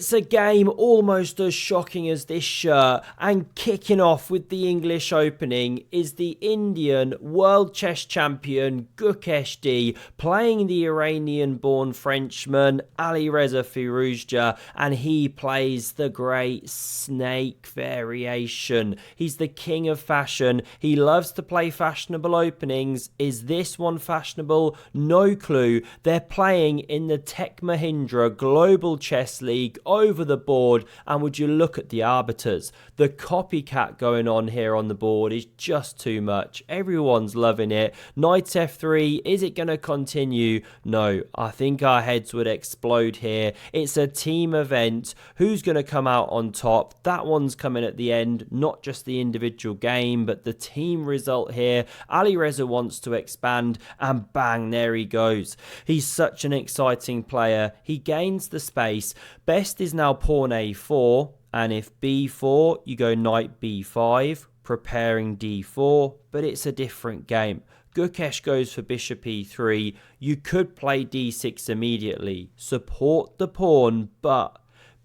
It's a game almost as shocking as this shirt, and kicking off with the English opening is the Indian world chess champion Gukesh D playing the Iranian-born Frenchman Alireza Firouzja, and he plays the great snake variation. He's the king of fashion. He loves to play fashionable openings. Is this one fashionable? No clue. They're playing in the Tech Mahindra Global Chess League over the board, and would you look at the arbiters? The copycat going on here on the board is just too much. Everyone's loving it. Knight f3, is it going to continue? No, I think our heads would explode here. It's a team event. Who's going to come out on top? That one's coming at the end, not just the individual game, but the team result here. Alireza wants to expand, and bang, there he goes. He's such an exciting player. He gains the space. Best is now pawn a4, and if b4, you go knight b5, preparing d4, but it's a different game. Gukesh goes for bishop e3. You could play d6 immediately, support the pawn, but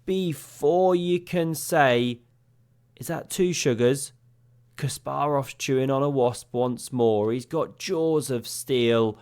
b4 you can say, is that two sugars? Kasparov's chewing on a wasp once more. He's got jaws of steel.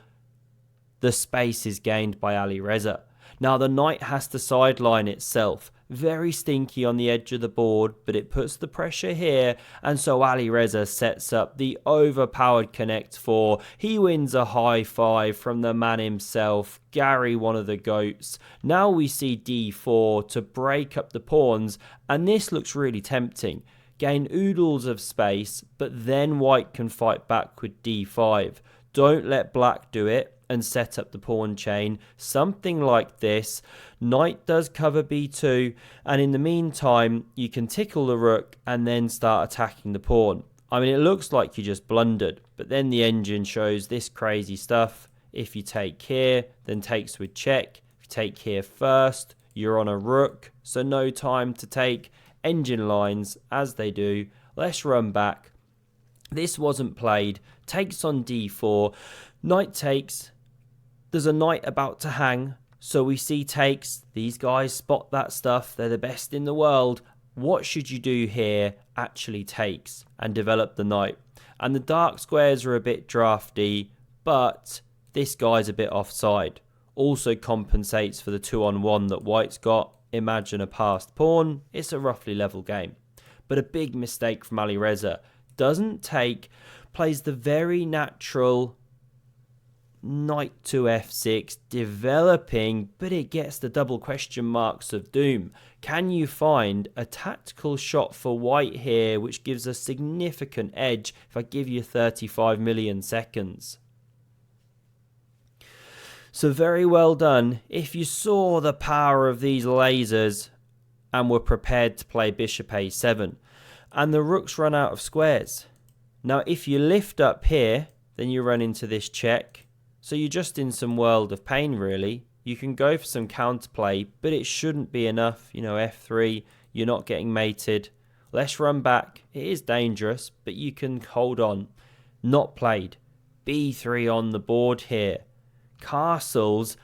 The space is gained by Alireza. Now the knight has to sideline itself. Very stinky on the edge of the board, but it puts the pressure here, and so Alireza sets up the overpowered connect 4. He wins a high five from the man himself, Gary, one of the goats. Now we see d4 to break up the pawns, and this looks really tempting. Gain oodles of space, but then white can fight back with d5. Don't let black do it and set up the pawn chain. Something like this. Knight does cover b2, and in the meantime you can tickle the rook and then start attacking the pawn. I mean, it looks like you just blundered, but then the engine shows this crazy stuff. If you take here, then takes with check. If you take here first, you're on a rook, so no time to take. Engine lines as they do. Let's run back. This wasn't played. Takes on d4. Knight takes. There's a knight about to hang, so we see takes. These guys spot that stuff. They're the best in the world. What should you do here? Actually takes and develop the knight. And the dark squares are a bit drafty, but this guy's a bit offside. Also compensates for the 2-on-1 that white's got. Imagine a passed pawn. It's a roughly level game. But a big mistake from Alireza. Doesn't take, plays the very natural knight to f6, developing, but it gets the double question marks of doom. Can you find a tactical shot for white here which gives a significant edge if I give you 35 million seconds? So very well done. If you saw the power of these lasers and were prepared to play bishop a7, and the rooks run out of squares. Now if you lift up here, then you run into this check. So you're just in some world of pain, really. You can go for some counterplay, but it shouldn't be enough. You know, f3, you're not getting mated. Let's run back. It is dangerous, but you can hold on. Not played. b3 on the board here. Castles.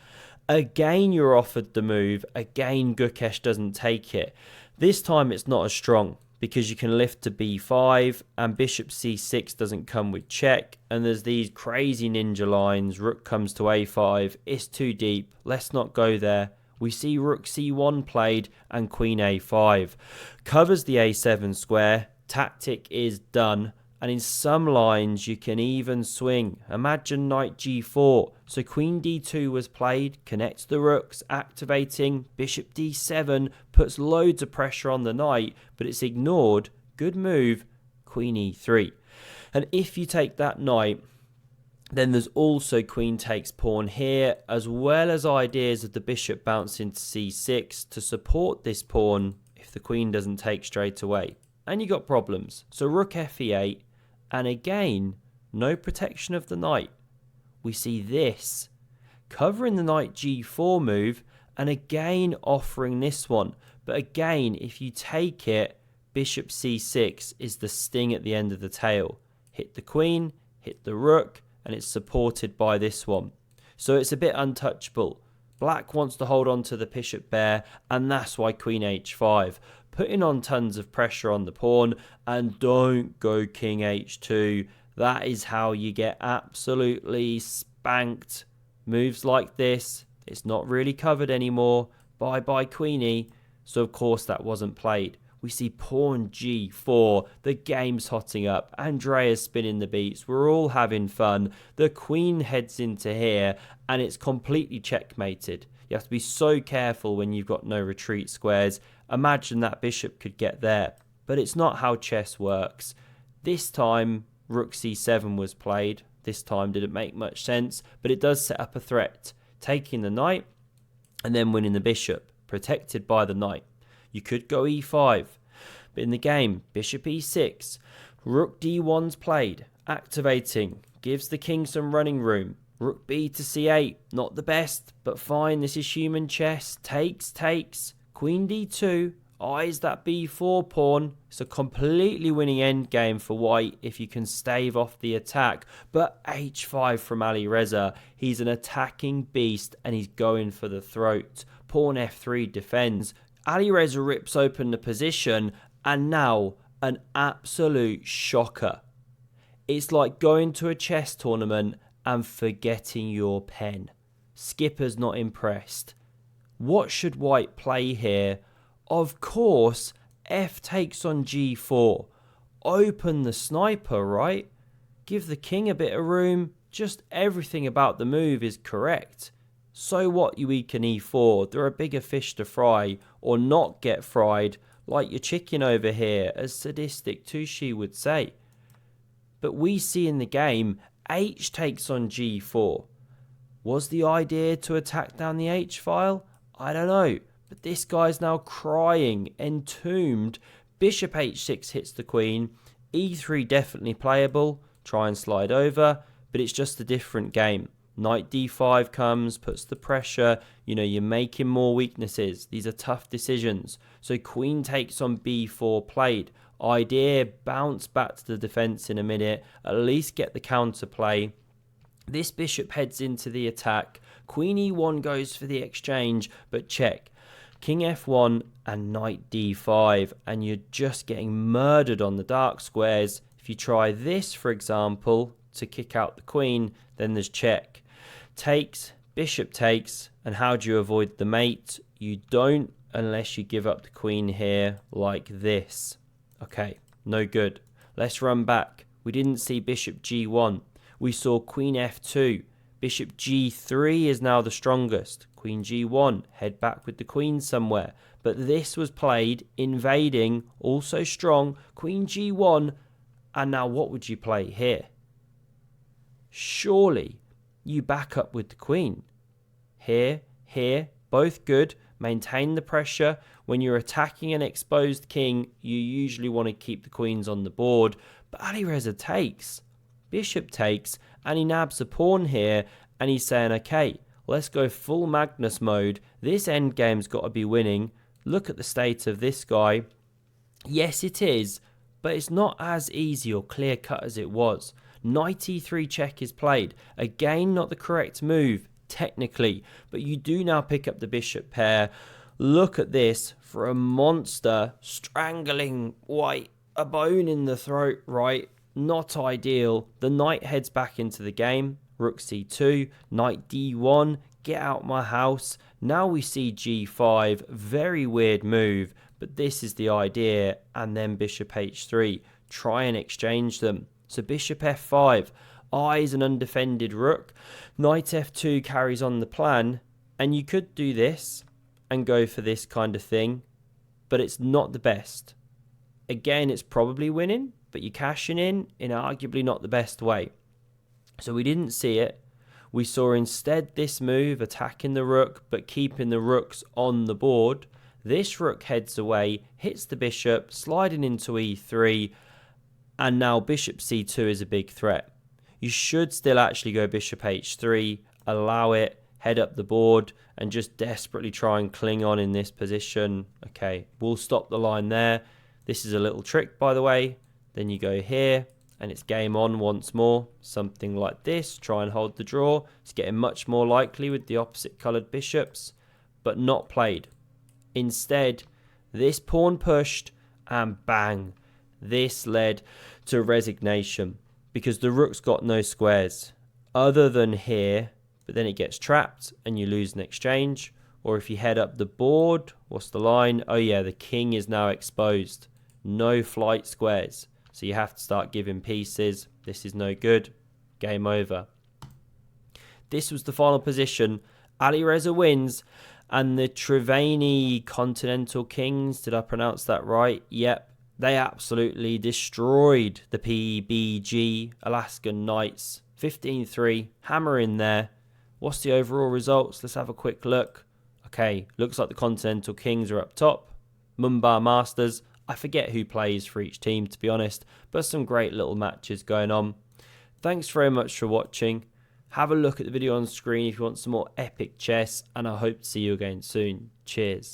Again, you're offered the move. Again, Gukesh doesn't take it. This time it's not as strong, because you can lift to b5 and bishop c6 doesn't come with check, and there's these crazy ninja lines. Rook comes to a5. It's too deep. Let's not go there. We see rook c1 played and queen a5. Covers the a7 square. Tactic is done. And in some lines you can even swing. Imagine knight g4. So queen d2 was played, connects the rooks, activating. Bishop d7 puts loads of pressure on the knight, but it's ignored. Good move, queen e3. And if you take that knight, then there's also queen takes pawn here, as well as ideas of the bishop bouncing to c6 to support this pawn if the queen doesn't take straight away. And you got problems. So rook fe8, and again, no protection of the knight. We see this, covering the knight g4 move, and again offering this one. But again, if you take it, bishop c6 is the sting at the end of the tail. Hit the queen, hit the rook, and it's supported by this one. So it's a bit untouchable. Black wants to hold on to the bishop there, and that's why queen h5. Putting on tons of pressure on the pawn, and don't go king h2. That is how you get absolutely spanked. Moves like this, it's not really covered anymore. Bye-bye queenie. So of course that wasn't played. We see pawn g4. The game's hotting up. Andrea's spinning the beats. We're all having fun. The queen heads into here, and it's completely checkmated. You have to be so careful when you've got no retreat squares. Imagine that bishop could get there. But it's not how chess works. This time, rook c7 was played. This time didn't make much sense, but it does set up a threat. Taking the knight, and then winning the bishop, protected by the knight. You could go e5, but in the game, bishop e6, rook d1's played, activating, gives the king some running room. Rook b to c8, not the best, but fine, this is human chess. Takes, queen d2, eyes that b4 pawn. It's a completely winning endgame for white if you can stave off the attack. But h5 from Alireza, he's an attacking beast and he's going for the throat. Pawn f3 defends. Alireza rips open the position, and now an absolute shocker. It's like going to a chess tournament and forgetting your pen. Skipper's not impressed. What should white play here? Of course, f takes on g4. Open the sniper, right? Give the king a bit of room. Just everything about the move is correct. So what, you weaken e4? There are bigger fish to fry, or not get fried, like your chicken over here, as sadistic Tushi would say. But we see in the game, h takes on g4. Was the idea to attack down the h-file? I don't know. But this guy's now crying, entombed. Bishop h6 hits the queen. e3 definitely playable. Try and slide over, but it's just a different game. Knight d5 comes, puts the pressure. You know, you're making more weaknesses. These are tough decisions. So queen takes on b4 played. Idea, bounce back to the defense in a minute. At least get the counter play. This bishop heads into the attack. Queen e1 goes for the exchange, but check. King f1 and knight d5, and you're just getting murdered on the dark squares. If you try this, for example, to kick out the queen, then there's check. Takes, bishop takes, and how do you avoid the mate? You don't, unless you give up the queen here like this. Okay, no good. Let's run back. We didn't see bishop g1. We saw queen f2. Bishop g3 is now the strongest. Queen g1, head back with the queen somewhere. But this was played, invading, also strong. Queen g1, and now what would you play here? Surely you back up with the queen. Here, both good. Maintain the pressure. When you're attacking an exposed king, you usually want to keep the queens on the board. But Alireza takes. Bishop takes, and he nabs a pawn here, and he's saying, okay, let's go full Magnus mode. This endgame's got to be winning. Look at the state of this guy. Yes, it is, but it's not as easy or clear-cut as it was. Knight e3 check is played. Again, not the correct move, technically, but you do now pick up the bishop pair. Look at this, for a monster strangling white, a bone in the throat, right? Not ideal. The knight heads back into the game. Rook c2, knight d1, get out my house. Now we see g5, very weird move, but this is the idea. And then bishop h3, try and exchange them. So bishop f5, eyes an undefended rook. Knight f2 carries on the plan, and you could do this and go for this kind of thing, but it's not the best. Again, it's probably winning, but you're cashing in arguably not the best way. So we didn't see it. We saw instead this move attacking the rook, but keeping the rooks on the board. This rook heads away, hits the bishop, sliding into e3, and now bishop c2 is a big threat. You should still actually go bishop h3, allow it, head up the board, and just desperately try and cling on in this position. Okay, we'll stop the line there. This is a little trick, by the way. Then you go here, and it's game on once more. Something like this, try and hold the draw. It's getting much more likely with the opposite coloured bishops, but not played. Instead, this pawn pushed, and bang, this led to resignation because the rook's got no squares other than here, but then it gets trapped and you lose an exchange. Or if you head up the board, what's the line? Oh yeah, the king is now exposed. No flight squares. So you have to start giving pieces. This is no good. Game over. This was the final position. Alireza wins. And the Triveni Continental Kings, did I pronounce that right? Yep. They absolutely destroyed the PBG Alaskan Knights. 15-3. Hammer in there. What's the overall results? Let's have a quick look. Okay, looks like the Continental Kings are up top. Mumbai Masters. I forget who plays for each team, to be honest, but some great little matches going on. Thanks very much for watching. Have a look at the video on screen if you want some more epic chess, and I hope to see you again soon. Cheers.